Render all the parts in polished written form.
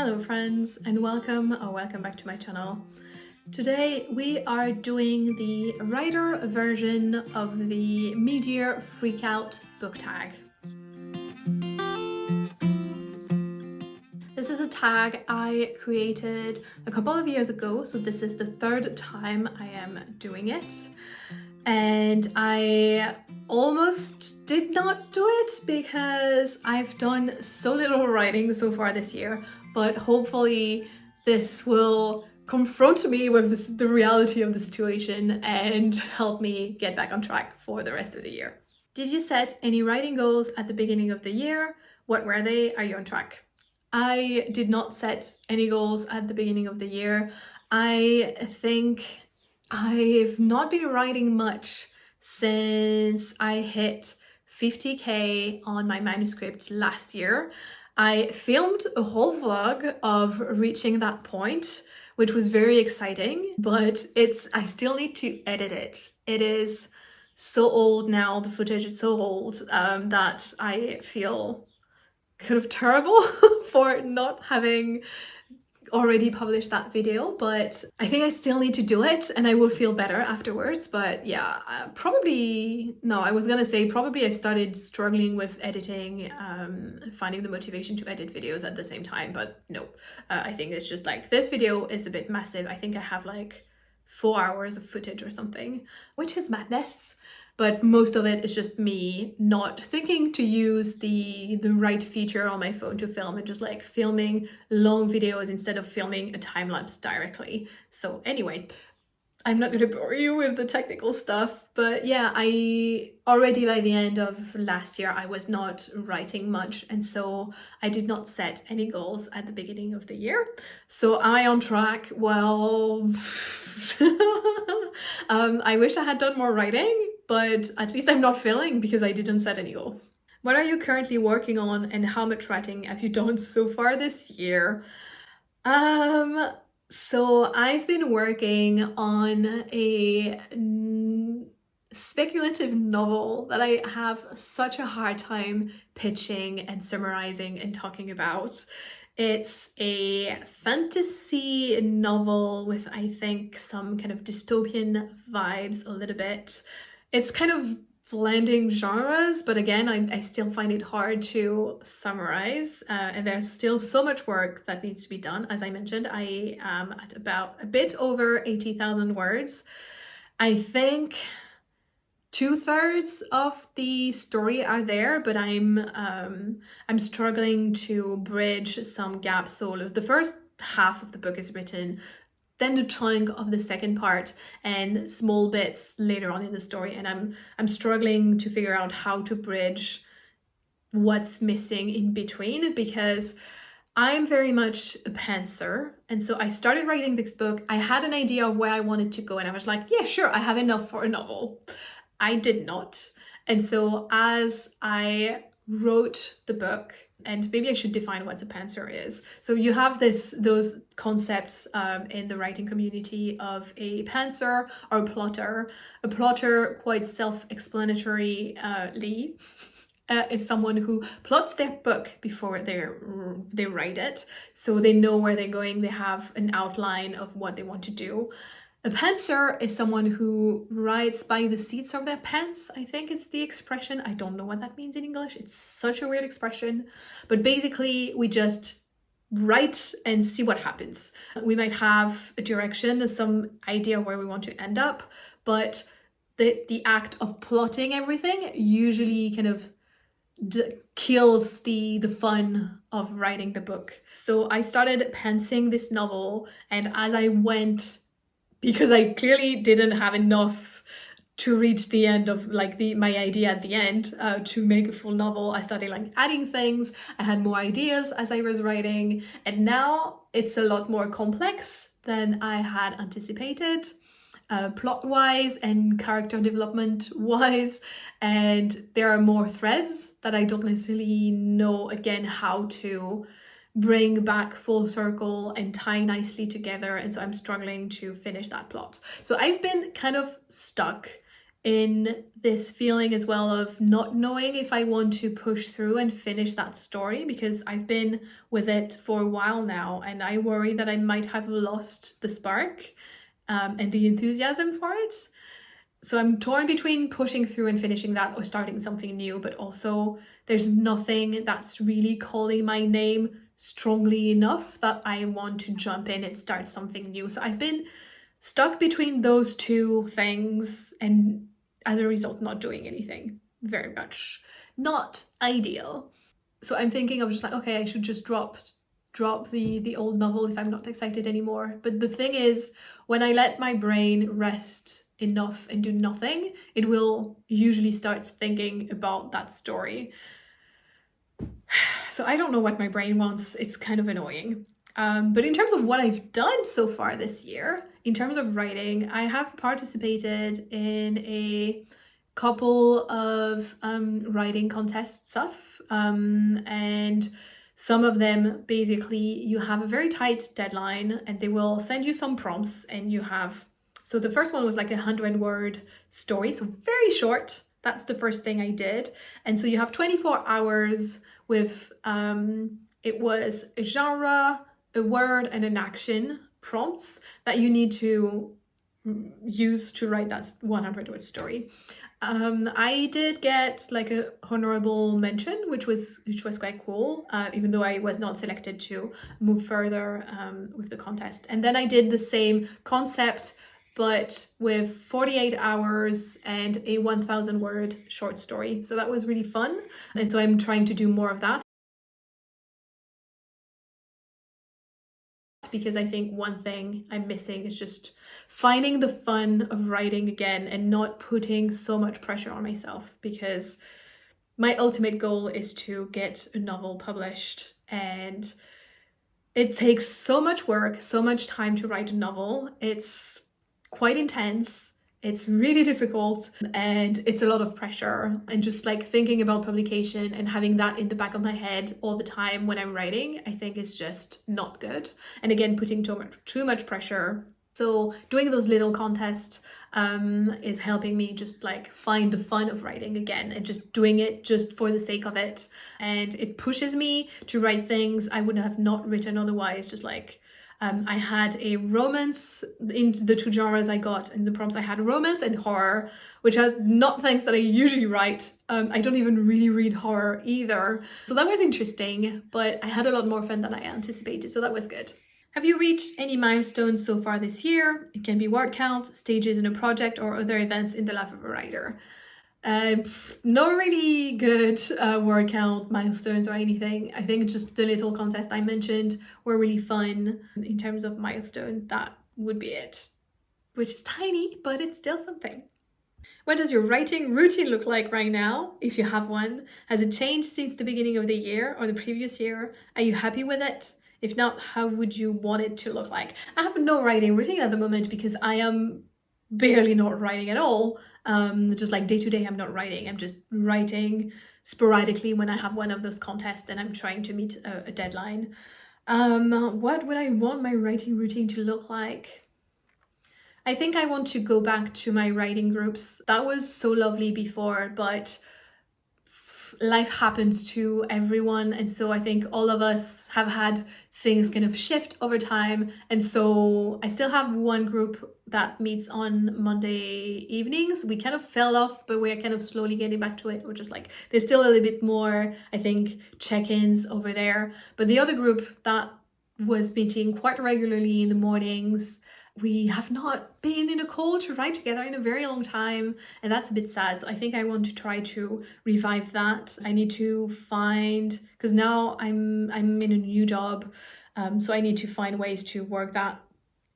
Hello friends, and welcome back to my channel. Today we are doing the writer version of the mid-year Freakout book tag. This is a tag I created a couple of years ago, so this is the third time I am doing it. And I almost did not do it because I've done so little writing so far this year, but hopefully this will confront me with the reality of the situation and help me get back on track for the rest of the year. Did you set any writing goals at the beginning of the year? What were they? Are you on track? I did not set any goals at the beginning of the year. I think I've not been writing much since I hit 50k on my manuscript last year. I filmed a whole vlog of reaching that point, which was very exciting, but I still need to edit it. It is so old now, the footage is so old that I feel kind of terrible for not having already published that video, but I think I still need to do it and I will feel better afterwards. But yeah, probably I've started struggling with editing, finding the motivation to edit videos at the same time, but no, I think it's just like this video is a bit massive. I think I have like 4 hours of footage or something, which is madness. But most of it is just me not thinking to use the right feature on my phone to film and just like filming long videos instead of filming a time lapse directly. So anyway, I'm not going to bore you with the technical stuff, but yeah, I already by the end of last year, I was not writing much. And so I did not set any goals at the beginning of the year. So am I on track? Well, I wish I had done more writing, but at least I'm not failing because I didn't set any goals. What are you currently working on and how much writing have you done so far this year? So I've been working on a speculative novel that I have such a hard time pitching and summarizing and talking about. It's a fantasy novel with, I think, some kind of dystopian vibes a little bit. It's kind of blending genres, but again, I still find it hard to summarize, and there's still so much work that needs to be done. As I mentioned, I am at about a bit over 80,000 words. I think 2/3 of the story are there, but I'm struggling to bridge some gaps. So the first half of the book is written, then the chunk of the second part and small bits later on in the story, and I'm struggling to figure out how to bridge what's missing in between, because I'm very much a pantser. And so I started writing this book. I had an idea of where I wanted to go, and I was like, yeah, sure, I have enough for a novel. I did not. And so as I wrote the book, and maybe I should define what a pantser is. So you have those concepts in the writing community of a pantser or a plotter. A plotter, quite self-explanatory, is someone who plots their book before they write it, so they know where they're going. They have an outline of what they want to do. A pantser is someone who writes by the seats of their pants. I think it's the expression. I don't know what that means in English. It's such a weird expression. But basically, we just write and see what happens. We might have a direction, some idea where we want to end up, but the act of plotting everything usually kind of kills the fun of writing the book. So I started pantsing this novel, and as I went, because I clearly didn't have enough to reach the end of like my idea at the end to make a full novel, I started like adding things. I had more ideas as I was writing, and now it's a lot more complex than I had anticipated, plot-wise and character development-wise, and there are more threads that I don't necessarily know, again, how to bring back full circle and tie nicely together, and so I'm struggling to finish that plot. So I've been kind of stuck in this feeling as well of not knowing if I want to push through and finish that story, because I've been with it for a while now and I worry that I might have lost the spark and the enthusiasm for it. So I'm torn between pushing through and finishing that or starting something new, but also there's nothing that's really calling my name strongly enough that I want to jump in and start something new. So I've been stuck between those two things and as a result not doing anything. Very much not ideal. So I'm thinking of just like, okay, I should just drop the old novel if I'm not excited anymore. But the thing is, when I let my brain rest enough and do nothing, it will usually start thinking about that story. So I don't know what my brain wants. It's kind of annoying. But in terms of what I've done so far this year, in terms of writing, I have participated in a couple of writing contest stuff. And some of them, basically, you have a very tight deadline and they will send you some prompts and you have... So the first one was like 100-word story, so very short. That's the first thing I did. And so you have 24 hours with, it was a genre, a word, and an action prompts that you need to use to write that 100-word story. I did get like a honorable mention, which was quite cool, even though I was not selected to move further with the contest. And then I did the same concept, but with 48 hours and a 1,000-word short story. So that was really fun. And so I'm trying to do more of that, because I think one thing I'm missing is just finding the fun of writing again and not putting so much pressure on myself, because my ultimate goal is to get a novel published, and it takes so much work, so much time to write a novel. It's quite intense. It's really difficult and it's a lot of pressure, and just like thinking about publication and having that in the back of my head all the time when I'm writing, I think is just not good. And again, putting too much pressure. So doing those little contests is helping me just like find the fun of writing again and just doing it just for the sake of it. And it pushes me to write things I would have not written otherwise, just like I had a romance in the two genres I got in the prompts. I had romance and horror, which are not things that I usually write. I don't even really read horror either. So that was interesting, but I had a lot more fun than I anticipated, so that was good. Have you reached any milestones so far this year? It can be word count, stages in a project, or other events in the life of a writer. No really good word count, milestones, or anything. I think just the little contest I mentioned were really fun. In terms of milestone, that would be it, which is tiny, but it's still something. What does your writing routine look like right now, if you have one? Has it changed since the beginning of the year or the previous year? Are you happy with it? If not, how would you want it to look like? I have no writing routine at the moment because I am barely not writing at all. Just like day to day, I'm not writing. I'm just writing sporadically when I have one of those contests and I'm trying to meet a deadline. What would I want my writing routine to look like? I think I want to go back to my writing groups. That was so lovely before, but life happens to everyone, and so I think all of us have had things kind of shift over time. And so I still have one group that meets on Monday evenings. We kind of fell off, but we're kind of slowly getting back to it. We're just like, there's still a little bit more, I think, check-ins over there. But the other group that was meeting quite regularly in the mornings, we have not been in a call to write together in a very long time, and that's a bit sad. So I think I want to try to revive that. I need to find, because now I'm in a new job, so I need to find ways to work that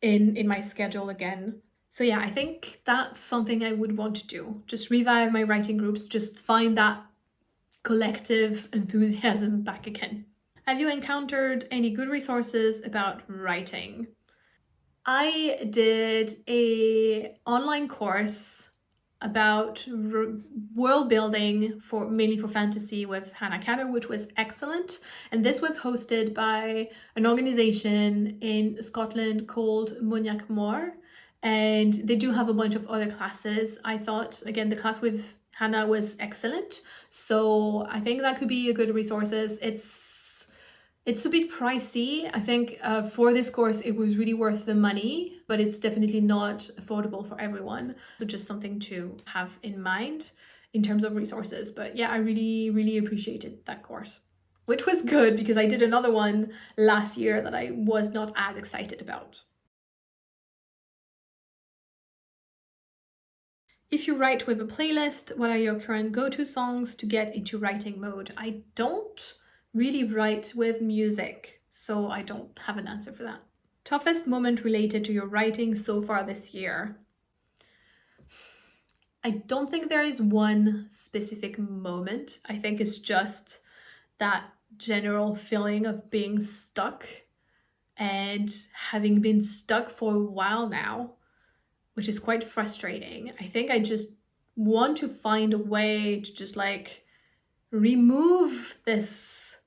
in my schedule again. So yeah, I think that's something I would want to do. Just revive my writing groups, just find that collective enthusiasm back again. Have you encountered any good resources about writing? I did a online course about world building for mainly for fantasy with Hannah Catter, which was excellent. And this was hosted by an organization in Scotland called Moniac Moore. And they do have a bunch of other classes. I thought, again, the class with Hannah was excellent. So I think that could be a good resources. It's a bit pricey. I think for this course, it was really worth the money, but it's definitely not affordable for everyone. So just something to have in mind in terms of resources. But yeah, I really, really appreciated that course, which was good because I did another one last year that I was not as excited about. If you write with a playlist, what are your current go-to songs to get into writing mode? I don't really write with music, so I don't have an answer for that. Toughest moment related to your writing so far this year? I don't think there is one specific moment. I think it's just that general feeling of being stuck and having been stuck for a while now, which is quite frustrating. I think I just want to find a way to just like remove this,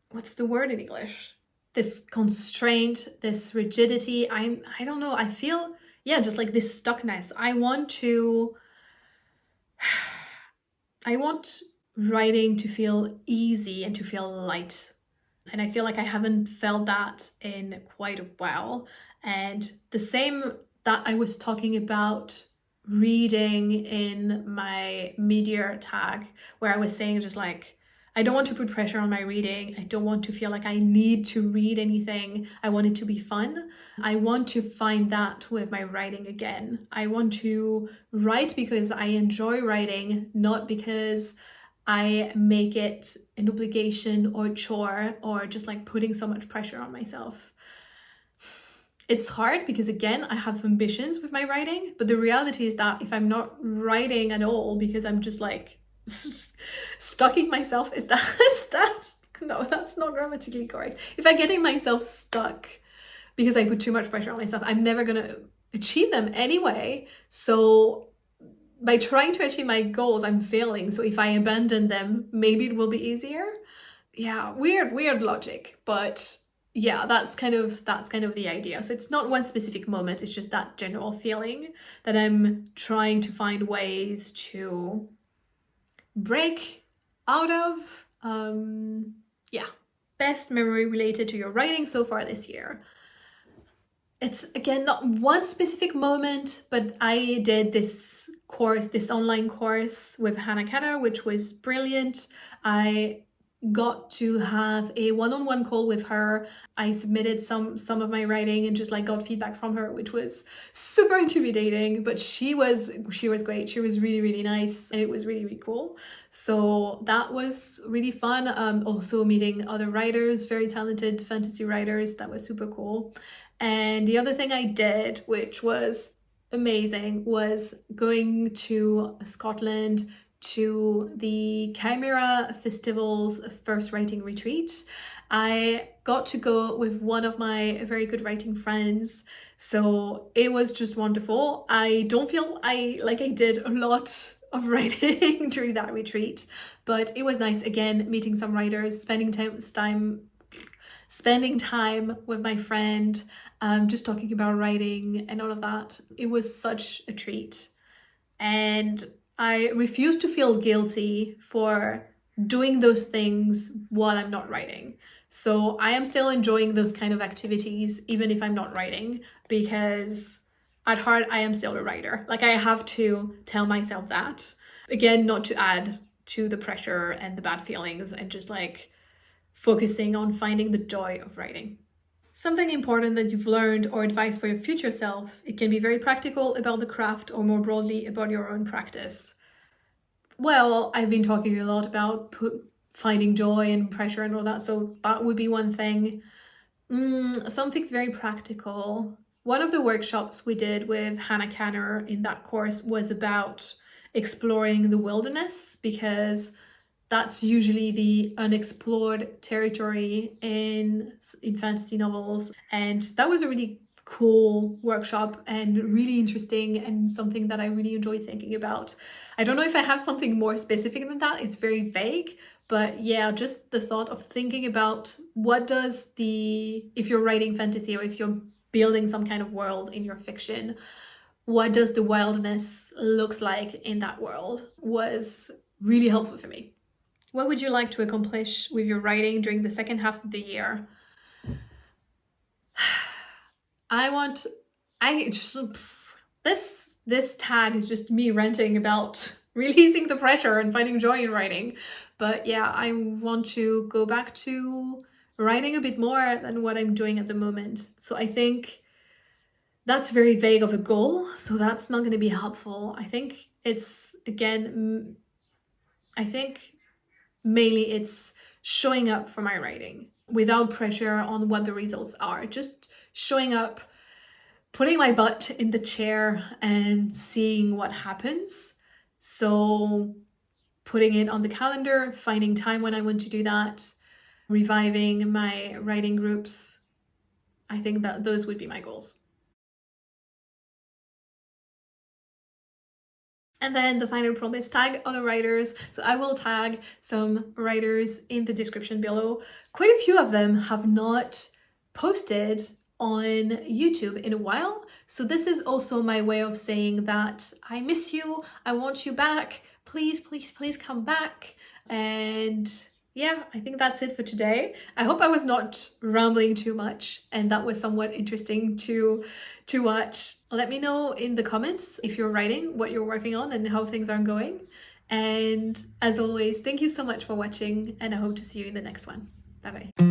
what's the word in English? This constraint, this rigidity. I don't know. I feel, yeah, just like this stuckness. I want writing to feel easy and to feel light. And I feel like I haven't felt that in quite a while. And the same that I was talking about reading in my media tag, where I was saying just like, I don't want to put pressure on my reading. I don't want to feel like I need to read anything. I want it to be fun. I want to find that with my writing again. I want to write because I enjoy writing, not because I make it an obligation or chore or just like putting so much pressure on myself. It's hard because again, I have ambitions with my writing, but the reality is that if I'm not writing at all because I'm just like stucking myself, is that no, that's not grammatically correct. If I'm getting myself stuck because I put too much pressure on myself, I'm never gonna achieve them anyway. So by trying to achieve my goals, I'm failing. So if I abandon them, maybe it will be easier. Yeah, weird logic, but yeah, that's kind of the idea. So it's not one specific moment, it's just that general feeling that I'm trying to find ways to break out of. Yeah. Best memory related to your writing so far this year? It's again not one specific moment, but I did this course, this online course with Hannah Kenner, which was brilliant. I got to have a one-on-one call with her. I submitted some of my writing and just like got feedback from her, which was super intimidating, but she was great. She was really, really nice and it was really, really cool. So that was really fun. Also meeting other writers, very talented fantasy writers. That was super cool. And the other thing I did, which was amazing, was going to Scotland to the Chimera Festival's first writing retreat. I got to go with one of my very good writing friends, so it was just wonderful. I don't feel I did a lot of writing during that retreat, but it was nice again meeting some writers, spending time with my friend, just talking about writing and all of that. It was such a treat. And I refuse to feel guilty for doing those things while I'm not writing. So I am still enjoying those kind of activities, even if I'm not writing, because at heart, I am still a writer. Like I have to tell myself that. Again, not to add to the pressure and the bad feelings and just like focusing on finding the joy of writing. Something important that you've learned or advice for your future self. It can be very practical about the craft or more broadly about your own practice. Well, I've been talking a lot about finding joy and pressure and all that, so that would be one thing. Something very practical. One of the workshops we did with Hannah Canner in that course was about exploring the wilderness, because that's usually the unexplored territory in fantasy novels. And that was a really cool workshop and really interesting and something that I really enjoyed thinking about. I don't know if I have something more specific than that. It's very vague, but yeah, just the thought of thinking about what does if you're writing fantasy or if you're building some kind of world in your fiction, what does the wildness looks like in that world was really helpful for me. What would you like to accomplish with your writing during the second half of the year? I just, this tag is just me ranting about releasing the pressure and finding joy in writing. But yeah, I want to go back to writing a bit more than what I'm doing at the moment. So I think that's very vague of a goal, so that's not going to be helpful. I think it's, again, I think mainly it's showing up for my writing without pressure on what the results are. Just showing up, putting my butt in the chair and seeing what happens. So putting it on the calendar, finding time when I want to do that, reviving my writing groups. I think that those would be my goals. And then the final promise, tag other writers. So I will tag some writers in the description below. Quite a few of them have not posted on YouTube in a while. So this is also my way of saying that I miss you, I want you back. Please, please, please come back. And yeah, I think that's it for today. I hope I was not rambling too much and that was somewhat interesting to watch. Let me know in the comments if you're writing, what you're working on and how things are going. And as always, thank you so much for watching and I hope to see you in the next one. Bye bye.